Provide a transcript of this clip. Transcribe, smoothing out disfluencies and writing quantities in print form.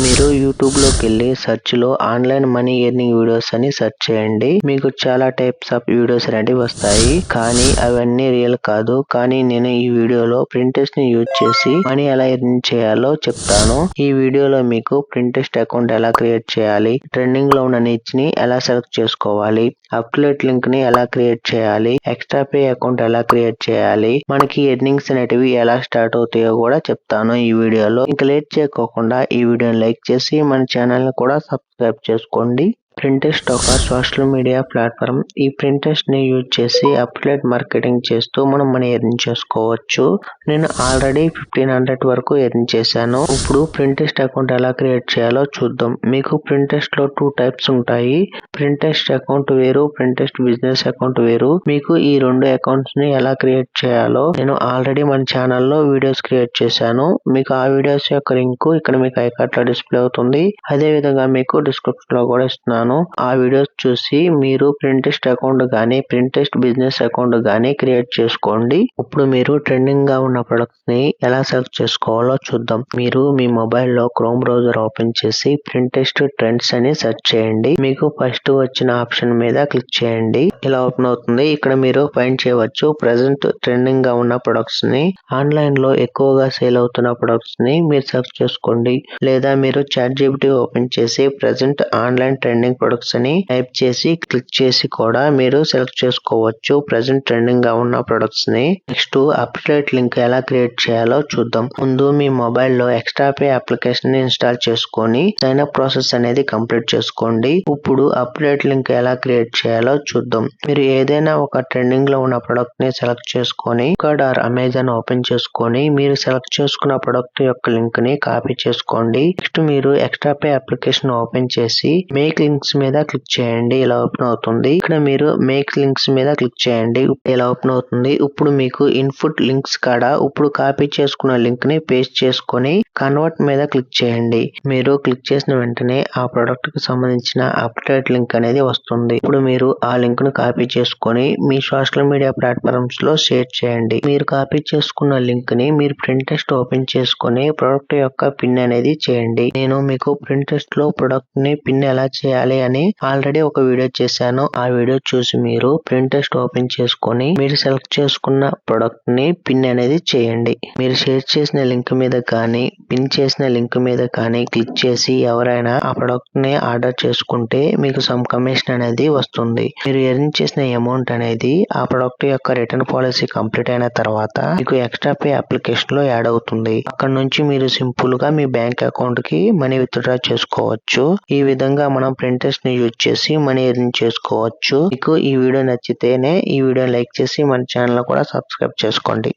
మీరు యూట్యూబ్ లోకి వెళ్ళి సెర్చ్ లో ఆన్లైన్ మనీ ఎర్నింగ్ వీడియోస్ అని సెర్చ్ చేయండి. మీకు చాలా టైప్స్ ఆఫ్ వీడియోస్ అనేవి వస్తాయి. కానీ అవన్నీ రియల్ కాదు. కానీ నేను ఈ వీడియోలో ప్రింటెస్ట్ ని యూజ్ చేసి మనీ ఎలా ఎర్న్ చేయాలో చెప్తాను. ఈ వీడియోలో మీకు ప్రింటెస్ట్ అకౌంట్ ఎలా క్రియేట్ చేయాలి, ట్రెండింగ్ లో ఉన్న నిచ్ ని ఎలా సెలెక్ట్ చేసుకోవాలి, అఫిలియేట్ లింక్ ని ఎలా క్రియేట్ చేయాలి, ఎక్స్ట్రా పే అకౌంట్ ఎలా క్రియేట్ చేయాలి, మనకి ఎర్నింగ్స్ అనేటివి ఎలా స్టార్ట్ అవుతాయో కూడా చెప్తాను ఈ వీడియోలో. ఇంకా లేట్ చేయకోకుండా ఈ వీడియోని లైక్ చేసి మన ఛానల్ ని కూడా సబ్స్క్రైబ్ చేసుకోండి. ప్రింటెస్ట్ ఒక సోషల్ మీడియా ప్లాట్ఫామ్. ఈ ప్రింటెస్ట్ ని యూజ్ చేసి అఫిలియేట్ మార్కెటింగ్ చేస్తూ మనం మనీ ఎర్న్ చేసుకోవచ్చు. నేను ఆల్రెడీ 1500 వరకు ఎర్న్ చేశాను. ఇప్పుడు ప్రింటెస్ట్ అకౌంట్ ఎలా క్రియేట్ చేయాలో చూద్దాం. మీకు ప్రింటెస్ట్ లో 2 టైప్స్ ఉంటాయి. ప్రింటెస్ట్ అకౌంట్ వేరు, ప్రింటెస్ట్ బిజినెస్ అకౌంట్ వేరు. మీకు ఈ 2 అకౌంట్స్ ని ఎలా క్రియేట్ చేయాలో నేను ఆల్రెడీ మన ఛానల్లో వీడియోస్ క్రియేట్ చేశాను. మీకు ఆ వీడియోస్ యొక్క లింక్ ఇక్కడ మీకు ఐకార్డ్ లో డిస్ప్లే అవుతుంది. అదే విధంగా మీకు డిస్క్రిప్షన్ లో కూడా ఇస్తున్నాను. ఆ వీడియోస్ చూసి మీరు ప్రింటెస్ట్ అకౌంట్ గానీ ప్రింటెస్ట్ బిజినెస్ అకౌంట్ గానీ క్రియేట్ చేసుకోండి. ఇప్పుడు మీరు ట్రెండింగ్ గా ఉన్న ప్రొడక్ట్స్ ని ఎలా సెలెక్ట్ చేసుకోవాలో చూద్దాం. మీరు మీ మొబైల్ లో క్రోమ్ బ్రౌజర్ ఓపెన్ చేసి ప్రింటెస్ట్ ట్రెండ్స్ అని సెర్చ్ చేయండి. మీకు ఫస్ట్ వచ్చిన ఆప్షన్ మీద క్లిక్ చేయండి. ఇలా ఓపెన్ అవుతుంది. ఇక్కడ మీరు ఫైండ్ చేయవచ్చు ప్రెసెంట్ ట్రెండింగ్ గా ఉన్న ప్రొడక్ట్స్ ని. ఆన్లైన్ లో ఎక్కువగా సేల్ అవుతున్న ప్రొడక్ట్స్ ని మీరు సెర్చ్ చేసుకోండి. లేదా మీరు ChatGPT ఓపెన్ చేసి ప్రెసెంట్ ఆన్లైన్ ట్రెండింగ్ ప్రొడక్ట్స్ అని టైప్ చేసి క్లిక్ చేసి కూడా మీరు సెలెక్ట్ చేసుకోవచ్చు ప్రెసెంట్ ట్రెండింగ్ గా ఉన్న ప్రొడక్ట్స్ ని. నెక్స్ట్ అఫిలియేట్ లింక్ ఎలా క్రియేట్ చేయాలో చూద్దాం. ముందు మీ మొబైల్ లో ఎక్స్ట్రా పే అప్లికేషన్ ని ఇన్స్టాల్ చేసుకొని సైన్ అప్ ప్రాసెస్ అనేది కంప్లీట్ చేసుకోండి. ఇప్పుడు అఫిలియేట్ లింక్ ఎలా క్రియేట్ చేయాలో చూద్దాం. మీరు ఏదైనా ఒక ట్రెండింగ్ లో ఉన్న ప్రొడక్ట్ ని సెలెక్ట్ చేసుకొని ఫ్లిప్కార్ట్ ఆర్ అమెజాన్ ఓపెన్ చేసుకొని మీరు సెలెక్ట్ చేసుకున్న ప్రొడక్ట్ యొక్క లింక్ ని కాపీ చేసుకోండి. నెక్స్ట్ మీరు ఎక్స్ట్రా పే అప్లికేషన్ ఓపెన్ చేసి మేక్ లింక్స్ మీద క్లిక్ చేయండి. ఇలా ఓపెన్ అవుతుంది. ఇక్కడ మీరు మేక్ లింక్స్ మీద క్లిక్ చేయండి. ఇలా ఓపెన్ అవుతుంది. ఇప్పుడు మీకు ఇన్పుట్ లింక్స్ కాడ ఇప్పుడు కాపీ చేసుకున్న లింక్ ని పేస్ట్ చేసుకొని కన్వర్ట్ మీద క్లిక్ చేయండి. మీరు క్లిక్ చేసిన వెంటనే ఆ ప్రొడక్ట్ కి సంబంధించిన అప్డేట్ లింక్ అనేది వస్తుంది. ఇప్పుడు మీరు ఆ లింక్ ను కాపీ చేసుకొని మీ సోషల్ మీడియా ప్లాట్ఫామ్స్ లో షేర్ చేయండి. మీరు కాపీ చేసుకున్న లింక్ ని మీరు ప్రింటెస్ట్ ఓపెన్ చేసుకొని ప్రొడక్ట్ యొక్క పిన్ అనేది చేయండి. నేను మీకు ప్రింటెస్ట్ లో ప్రొడక్ట్ ని పిన్ ఎలా చేయాలి అని ఆల్రెడీ ఒక వీడియో చేశాను. ఆ వీడియో చూసి మీరు ప్రింటెస్ట్ ఓపెన్ చేసుకొని మీరు సెలెక్ట్ చేసుకున్న ప్రొడక్ట్ ని పిన్ అనేది చేయండి. మీరు షేర్ చేసిన లింక్ మీద కానీ పిన్ చేసిన లింక్ మీద కానీ క్లిక్ చేసి ఎవరైనా ఆ ప్రొడక్ట్ ని ఆర్డర్ చేసుకుంటే మీకు సమ్ కమిషన్ అనేది వస్తుంది. మీరు ఎర్న్ చేసిన అమౌంట్ అనేది ఆ ప్రొడక్ట్ యొక్క రిటర్న్ పాలసీ కంప్లీట్ అయిన తర్వాత మీకు ఎక్స్ట్రా పే అప్లికేషన్ లో యాడ్ అవుతుంది. అక్కడ నుంచి మీరు సింపుల్ గా మీ బ్యాంక్ అకౌంట్ కి మనీ విత్డ్రా చేసుకోవచ్చు. ఈ విధంగా మనం ప్రింటెస్ట్ ని యూజ్ చేసి మనీ ఎర్న్ చేసుకోవచ్చు. మీకు ఈ వీడియో నచ్చితేనే ఈ వీడియోని లైక్ చేసి మన ఛానల్ కూడా సబ్స్క్రైబ్ చేసుకోండి.